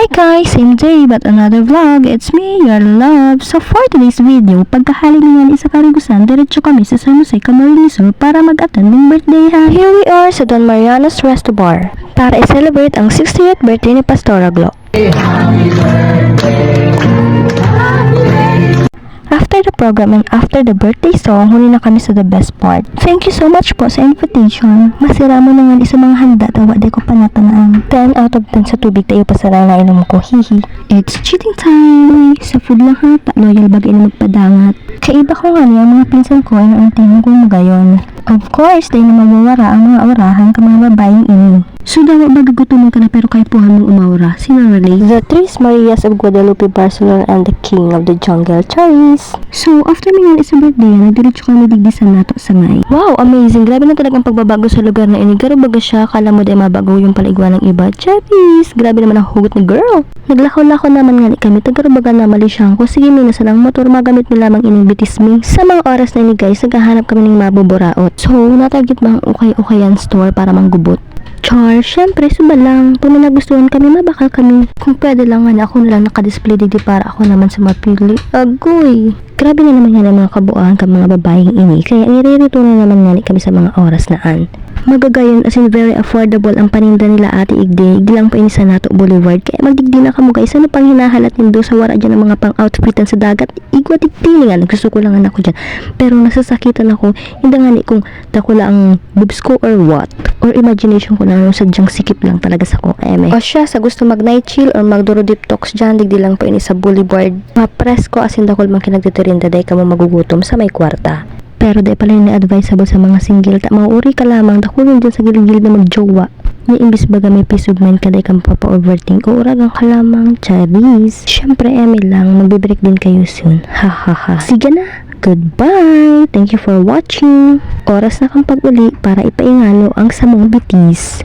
Hi guys, same day but another vlog. It's me, your love. So for today's video, pagkahali niyan isa karigusan, diretso kami sa San Jose, Camarines Sur para mag-attend ng birthday ha. Here we are sa Don Mariano's Resto Bar para i-celebrate ang 60th birthday ni Pastora Glo. After the program and after the birthday song, huli na kami sa the best part. Thank you so much po sa invitation. Masira mo na nga sa mga handa, tawa di ko pa natanaan. 10 out of 10 sa tubig tayo pasara na inom ko, hihi. It's cheating time! Sa food lang ha, loyal bag ina magpadangat. Kaiba ko nga niya, mga pinsan ko ay naantingin kong magayon. Of course, dahil na mawawara ang mga aurahan ka mga babaeng ini. So daw magagutuman ka na pero kay puhan mong umawara. Sino relate? The Tres Marias of Guadalupe, Barcelona and the King of the Jungle, Charis. So after mga isa birthday, nagdiretso kami digdisan nato sa ngay. Wow, amazing! Grabe na talagang pagbabago sa lugar na ini. Garo baga siya, kala mo dahil mabago yung paligwa ng iba. Charis! Grabe naman ang hugot ni girl. Naglako-lako naman nga kami. Tagaro baga na malisyang ko. Sige, may nasa lang motor. Magamit mo lamang ining bitismi. Sa mga oras na ini guys, naghahanap kami ng mabuburaot. So, natarget mga ukay-ukayan store para manggubot. Char, syempre, suba lang. Kung may nagustuhan kami, mabakal kami. Kung pwede lang, ako na lang nakadisplay digdi para ako naman sa mapili. Agoy! Grabe na naman yan ang mga kabuuan ka mga babaeng ini. Kaya iririto na naman nga kami sa mga oras na an. Magagayon as in very affordable ang paninda nila Ate Igde. Iglang pa ini sa Nato Boulevard. Kaya magdigdi na kamo guys. Ano pang hinahalat nindo sa wara dyan ng mga pang outfitan sa dagat? Igwa tigtili nga. Nagsusukulangan ako dyan. Pero nasasakitan ako. Hindi nga ni kung takula ang boobs ko or what. Or imagination ko na nung sadyang sikip lang talaga sa ko. O siya, sa gusto mag night chill or magduro deep talks dyan, digdi lang pa ini sa Boulevard. Mapress ko as in dakol man kinagditirinda day ka mo magugutom sa may kwarta. Pero di pala yun advisable sa mga single. Mauri ka lamang, dakulong dyan sa gilid-gilid na magjowa. Yung imbis baga may peace of mind ka day kang papa-overthink. O uragang ka lamang, Charis. Siyempre, eme lang, magbe-break din kayo soon. Ha ha ha. Sige na, goodbye! Thank you for watching. Oras na kang pag-uli para ipaingalo ang samong bitis.